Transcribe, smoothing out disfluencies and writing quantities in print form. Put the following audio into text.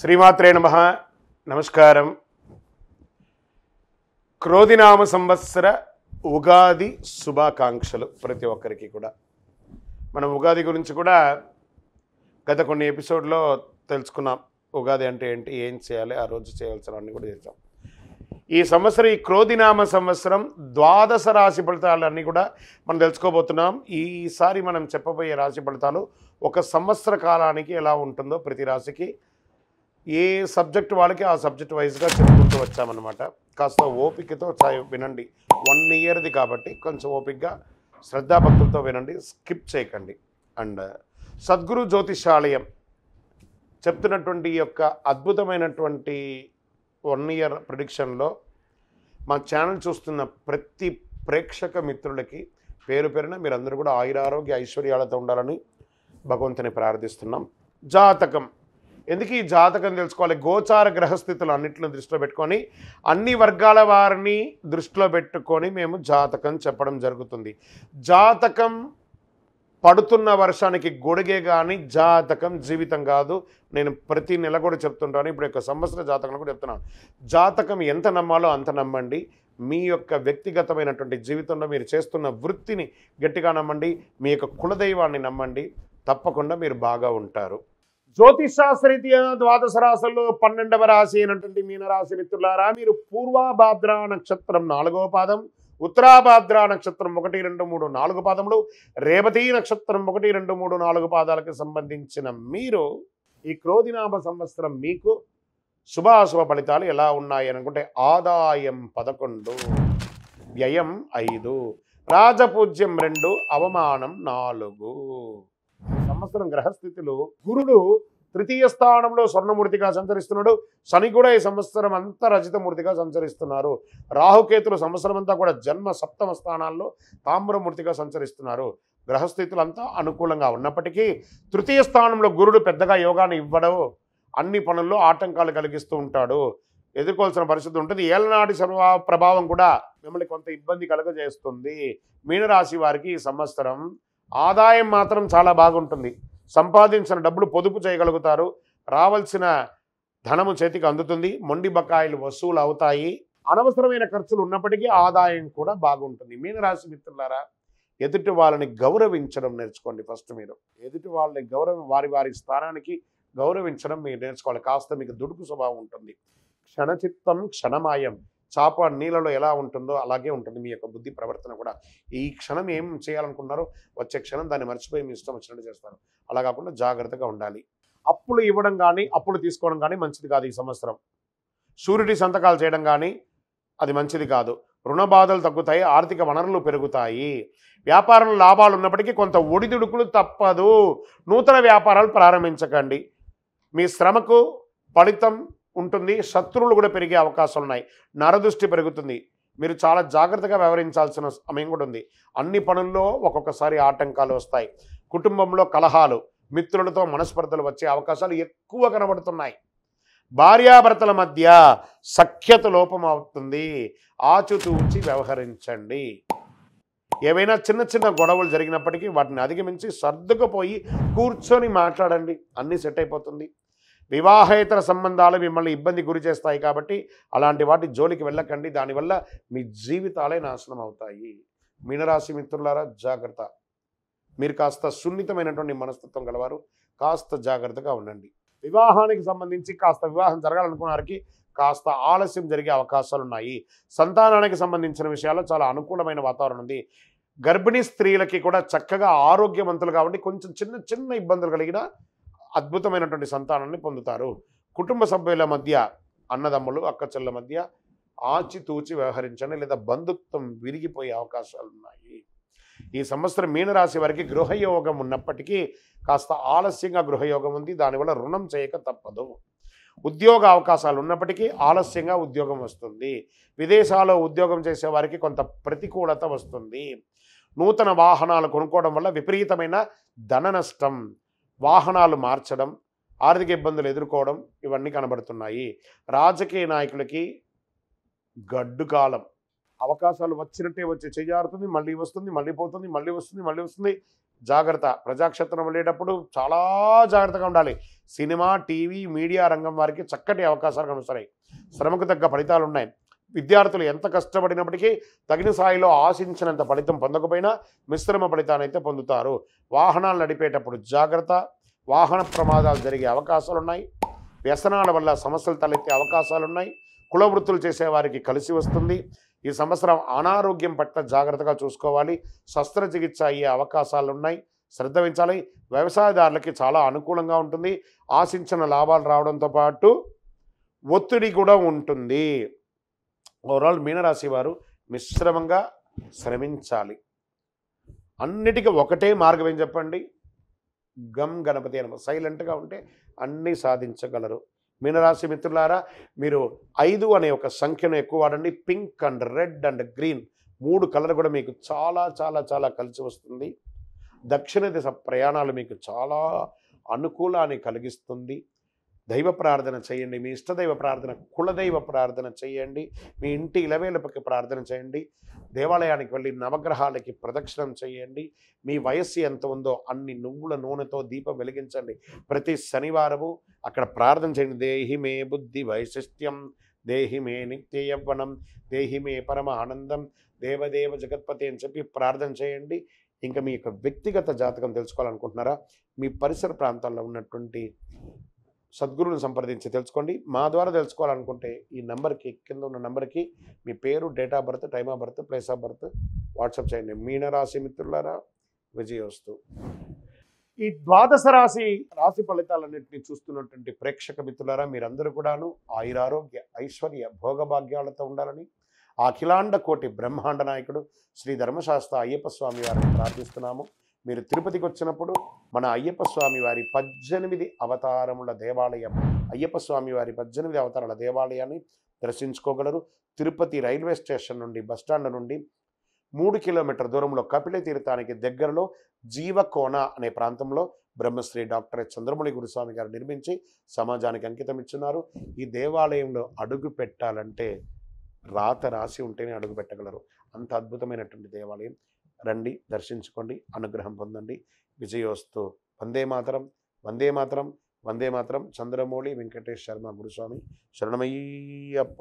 శ్రీమాత్రే నమః. నమస్కారం. క్రోధినామ సంవత్సర ఉగాది శుభాకాంక్షలు ప్రతి ఒక్కరికి కూడా. మనం ఉగాది గురించి కూడా గత కొన్ని ఎపిసోడ్లో తెలుసుకున్నాం. ఉగాది అంటే ఏంటి, ఏం చేయాలి, ఆ రోజు చేయాల్సినవన్నీ కూడా చేద్దాం. ఈ సంవత్సరం, ఈ క్రోధినామ సంవత్సరం ద్వాదశ రాశి ఫలితాలన్నీ కూడా మనం తెలుసుకోబోతున్నాం. ఈసారి మనం చెప్పబోయే రాశి ఫలితాలు ఒక సంవత్సర కాలానికి ఎలా ఉంటుందో ప్రతి రాశికి ఏ సబ్జెక్ట్ వాళ్ళకి ఆ సబ్జెక్ట్ వైజ్గా చెప్పుకుంటూ వచ్చామన్నమాట. కాస్త ఓపికతో వినండి. 1 ఇయర్ది కాబట్టి కొంచెం ఓపికగా శ్రద్ధాభక్తులతో వినండి, స్కిప్ చేయకండి. అండ్ సద్గురు జ్యోతిషాలయం చెప్తున్నటువంటి ఈ యొక్క అద్భుతమైనటువంటి 1 ఇయర్ ప్రిడిక్షన్లో మా ఛానల్ చూస్తున్న ప్రతి ప్రేక్షక మిత్రులకి పేరు పేరున మీరందరూ కూడా ఆయురారోగ్య ఐశ్వర్యాలతో ఉండాలని భగవంతుని ప్రార్థిస్తున్నాం. జాతకం, ఎందుకు ఈ జాతకం తెలుసుకోవాలి? గోచార గ్రహస్థితులు అన్నింటిని దృష్టిలో పెట్టుకొని, అన్ని వర్గాల వారిని దృష్టిలో పెట్టుకొని మేము జాతకం చెప్పడం జరుగుతుంది. జాతకం పడుతున్న వర్షానికి గొడుగే కానీ జాతకం జీవితం కాదు. నేను ప్రతి నెల కూడా చెప్తుంటాను, ఇప్పుడు యొక్క సంవత్సర జాతకం కూడా చెప్తున్నాను. జాతకం ఎంత నమ్మాలో అంత నమ్మండి. మీ యొక్క వ్యక్తిగతమైనటువంటి జీవితంలో మీరు చేస్తున్న వృత్తిని గట్టిగా నమ్మండి. మీ యొక్క కులదైవాన్ని నమ్మండి. తప్పకుండా మీరు బాగా ఉంటారు. జ్యోతిషాస్త్రరీత్యా ద్వాదశ రాశుల్లో 12వ రాశి అయినటువంటి మీనరాశి మిత్రులారా, మీరు పూర్వాభాద్ర నక్షత్రం 4వ పాదం, ఉత్తరాభాద్ర నక్షత్రం 1, 2, 3, 4 పాదములు, రేవతి నక్షత్రం 1, 2, 3, 4 పాదాలకు సంబంధించిన మీరు ఈ క్రోధినామ సంవత్సరం మీకు శుభాశుభ ఫలితాలు ఎలా ఉన్నాయి అనుకుంటే, ఆదాయం 11, వ్యయం 5, రాజపూజ్యం 2, అవమానం 4. సంవత్సరం గ్రహస్థితిలో గురుడు తృతీయ స్థానంలో స్వర్ణమూర్తిగా సంచరిస్తున్నాడు. శని కూడా ఈ సంవత్సరం అంతా రజితమూర్తిగా సంచరిస్తున్నారు. రాహుకేతులు సంవత్సరం అంతా కూడా జన్మ సప్తమ స్థానాల్లో తామ్రమూర్తిగా సంచరిస్తున్నారు. గ్రహస్థితులంతా అనుకూలంగా ఉన్నప్పటికీ తృతీయ స్థానంలో గురుడు పెద్దగా యోగాన్ని ఇవ్వడు. అన్ని పనుల్లో ఆటంకాలు కలిగిస్తూ ఉంటాడు. ఎదుర్కోవాల్సిన పరిస్థితి ఉంటుంది. ఏలనాటి ప్రభావం కూడా మిమ్మల్ని కొంత ఇబ్బంది కలుగజేస్తుంది. మీనరాశి వారికి ఈ సంవత్సరం ఆదాయం మాత్రం చాలా బాగుంటుంది. సంపాదించిన డబ్బులు పొదుపు చేయగలుగుతారు. రావాల్సిన ధనము చేతికి అందుతుంది. మొండి బకాయిలు వసూలు అవుతాయి. అనవసరమైన ఖర్చులు ఉన్నప్పటికీ ఆదాయం కూడా బాగుంటుంది. మీనరాశి మిత్రులారా, ఎదుటి వాళ్ళని గౌరవించడం నేర్చుకోండి. ఫస్ట్ మీరు ఎదుటి వాళ్ళని వారి వారి స్థానానికి గౌరవించడం మీరు నేర్చుకోవాలి. కాస్త మీకు దుడుకు స్వభావం ఉంటుంది. క్షణచిత్తం క్షణమాయం. చాప నీళ్ళలో ఎలా ఉంటుందో అలాగే ఉంటుంది మీ యొక్క బుద్ధి ప్రవర్తన కూడా. ఈ క్షణం ఏం చేయాలనుకున్నారో వచ్చే క్షణం దాన్ని మర్చిపోయి మీ ఇష్టం వచ్చినట్టు చేస్తారు. అలా కాకుండా జాగ్రత్తగా ఉండాలి. అప్పులు ఇవ్వడం కానీ అప్పులు తీసుకోవడం కానీ మంచిది కాదు. ఈ సంవత్సరం షూరిటీ సంతకాలు చేయడం కానీ అది మంచిది కాదు. రుణ బాధలు తగ్గుతాయి. ఆర్థిక వనరులు పెరుగుతాయి. వ్యాపారంలో లాభాలు ఉన్నప్పటికీ కొంత ఒడిదుడుకులు తప్పదు. నూతన వ్యాపారాలు ప్రారంభించకండి. మీ శ్రమకు ఫలితం ఉంటుంది. శత్రువులు కూడా పెరిగే అవకాశాలు ఉన్నాయి. నరదృష్టి పెరుగుతుంది. మీరు చాలా జాగ్రత్తగా వ్యవహరించాల్సిన సమయం కూడా ఉంది. అన్ని పనుల్లో ఒక్కొక్కసారి ఆటంకాలు వస్తాయి. కుటుంబంలో కలహాలు, మిత్రులతో మనస్పర్ధలు వచ్చే అవకాశాలు ఎక్కువ కనబడుతున్నాయి. భార్యాభర్తల మధ్య సఖ్యత లోపం అవుతుంది. ఆచితూచి వ్యవహరించండి. ఏవైనా చిన్న చిన్న గొడవలు జరిగినప్పటికీ వాటిని అధిగమించి సర్దుకుపోయి కూర్చొని మాట్లాడండి. అన్నీ సెట్ అయిపోతుంది. వివాహేతర సంబంధాలు మిమ్మల్ని ఇబ్బంది గురి చేస్తాయి కాబట్టి అలాంటి వాటి జోలికి వెళ్ళకండి. దానివల్ల మీ జీవితాలే నాశనం అవుతాయి. మీనరాశి మిత్రులారా, జాగ్రత్త. మీరు కాస్త సున్నితమైనటువంటి మనస్తత్వం గలవారు. కాస్త జాగ్రత్తగా ఉండండి. వివాహానికి సంబంధించి కాస్త వివాహం జరగాలనుకున్న వారికి కాస్త ఆలస్యం జరిగే అవకాశాలు ఉన్నాయి. సంతానానికి సంబంధించిన విషయాల్లో చాలా అనుకూలమైన వాతావరణం ఉంది. గర్భిణీ స్త్రీలకి కూడా చక్కగా ఆరోగ్యవంతులుగా ఉండి కొంచెం చిన్న చిన్న ఇబ్బందులు కలిగిన అద్భుతమైనటువంటి సంతానాన్ని పొందుతారు. కుటుంబ సభ్యుల మధ్య, అన్నదమ్ములు అక్కచెల్ల మధ్య ఆచితూచి వ్యవహరించండి, లేదా బంధుత్వం విరిగిపోయే అవకాశాలు ఉన్నాయి. ఈ సంవత్సరం మీనరాశి వారికి గృహయోగం ఉన్నప్పటికీ కాస్త ఆలస్యంగా గృహయోగం ఉంది. దానివల్ల రుణం చేయక తప్పదు. ఉద్యోగ అవకాశాలు ఉన్నప్పటికీ ఆలస్యంగా ఉద్యోగం వస్తుంది. విదేశాల్లో ఉద్యోగం చేసే వారికి కొంత ప్రతికూలత వస్తుంది. నూతన వాహనాలు కొనుక్కోవడం వల్ల విపరీతమైన ధన నష్టం, వాహనాలు మార్చడం, ఆర్థిక ఇబ్బందులు ఎదుర్కోవడం ఇవన్నీ కనబడుతున్నాయి. రాజకీయ నాయకులకి గడ్డు కాలం. అవకాశాలు వచ్చినట్టే వచ్చి చెయ్యారుతుంది, మళ్ళీ వస్తుంది, మళ్ళీ పోతుంది, మళ్ళీ వస్తుంది, మళ్ళీ వస్తుంది. జాగ్రత్త. ప్రజాక్షేత్రం వెళ్ళేటప్పుడు చాలా జాగ్రత్తగా ఉండాలి. సినిమా, టీవీ, మీడియా రంగం వారికి చక్కటి అవకాశాలు కనిపిస్తున్నాయి. శ్రమకు తగ్గ ఫలితాలు ఉన్నాయి. విద్యార్థులు ఎంత కష్టపడినప్పటికీ తగిన స్థాయిలో ఆశించినంత ఫలితం పొందకపోయినా మిశ్రమ ఫలితాన్ని అయితే పొందుతారు. వాహనాలు నడిపేటప్పుడు జాగ్రత్త. వాహన ప్రమాదాలు జరిగే అవకాశాలు ఉన్నాయి. వ్యసనాల వల్ల సమస్యలు తలెత్తే అవకాశాలు ఉన్నాయి. కుల వృత్తులు చేసేవారికి కలిసి వస్తుంది. ఈ సంవత్సరం అనారోగ్యం పట్ల జాగ్రత్తగా చూసుకోవాలి. శస్త్రచికిత్స అయ్యే అవకాశాలు ఉన్నాయి. శ్రద్ధ వహించాలి. వ్యవసాయదారులకి చాలా అనుకూలంగా ఉంటుంది. ఆశించిన లాభాలు రావడంతో పాటు ఒత్తిడి కూడా ఉంటుంది. ఓవరాల్ మీనరాశి వారు మిశ్రమంగా శ్రమించాలి. అన్నిటికీ ఒకటే మార్గం ఏం చెప్పండి? గమ్ గణపతి అనమాట. సైలెంట్గా ఉంటే అన్నీ సాధించగలరు. మీనరాశి మిత్రులారా, మీరు 5 అనే ఒక సంఖ్యను ఎక్కువ వాడండి. Pink and red and green 3 colour కూడా మీకు చాలా చాలా చాలా కలిసి వస్తుంది. దక్షిణ దిశ ప్రయాణాలు మీకు చాలా అనుకూలాన్ని కలిగిస్తుంది. దైవ ప్రార్థన చేయండి. మీ ఇష్టదైవ ప్రార్థన, కులదైవ ప్రార్థన చేయండి. మీ ఇంటి ఇలవేలపకి ప్రార్థన చేయండి. దేవాలయానికి వెళ్ళి నవగ్రహాలకి ప్రదక్షిణం చేయండి. మీ వయస్సు ఎంత ఉందో అన్ని నువ్వుల నూనెతో దీపం వెలిగించండి. ప్రతి శనివారము అక్కడ ప్రార్థన చేయండి. దేహి మే బుద్ధి వైశిష్ట్యం, దేహి మే నిత్య యవ్వనం, దేహి మే పరమ ఆనందం, దేవదేవ జగత్పతి అని చెప్పి ప్రార్థన చేయండి. ఇంకా మీ యొక్క వ్యక్తిగత జాతకం తెలుసుకోవాలనుకుంటున్నారా? మీ పరిసర ప్రాంతాల్లో ఉన్నటువంటి సద్గురువుని సంప్రదించి తెలుసుకోండి. మా ద్వారా తెలుసుకోవాలనుకుంటే ఈ నెంబర్కి, కింద ఉన్న నెంబర్కి మీ పేరు, date of birth, time of birth, place of birth WhatsApp చేయండి. మీనరాశి మిత్రులారా, విజయోస్తు. ఈ ద్వాదశ రాశి ఫలితాలన్నింటినీ చూస్తున్నటువంటి ప్రేక్షక మిత్రులారా, మీరందరూ కూడాను ఆయురారోగ్య, ఐశ్వర్య, భోగభాగ్యాలతో ఉండాలని ఆ అఖిలాండ కోటి బ్రహ్మాండ నాయకుడు శ్రీ ధర్మశాస్త్ర అయ్యప్ప స్వామి వారిని ప్రార్థిస్తున్నాము. మీరు తిరుపతికి వచ్చినప్పుడు మన అయ్యప్ప స్వామి వారి 18 అవతారముల దేవాలయం, అయ్యప్ప స్వామి వారి 18 అవతారాల దేవాలయాన్ని దర్శించుకోగలరు. తిరుపతి రైల్వే స్టేషన్ నుండి, బస్టాండ్ నుండి 3 కిలోమీటర్ దూరంలో కపిల తీర్థానికి దగ్గరలో జీవకోన అనే ప్రాంతంలో బ్రహ్మశ్రీ డాక్టర్ చంద్రమౌళి గురుస్వామి గారు నిర్మించి సమాజానికి అంకితం ఇచ్చున్నారు. ఈ దేవాలయంలో అడుగు పెట్టాలంటే రాత రాసి ఉంటేనే అడుగు పెట్టగలరు. అంత అద్భుతమైనటువంటి దేవాలయం. రండి, దర్శించుకోండి, అనుగ్రహం పొందండి. విజయోస్తు. వందే మాతరం, వందే మాతరం, వందే మాతరం. చంద్రమౌళి వెంకటేష్ శర్మ గురుస్వామి. శరణమయ్యప్ప.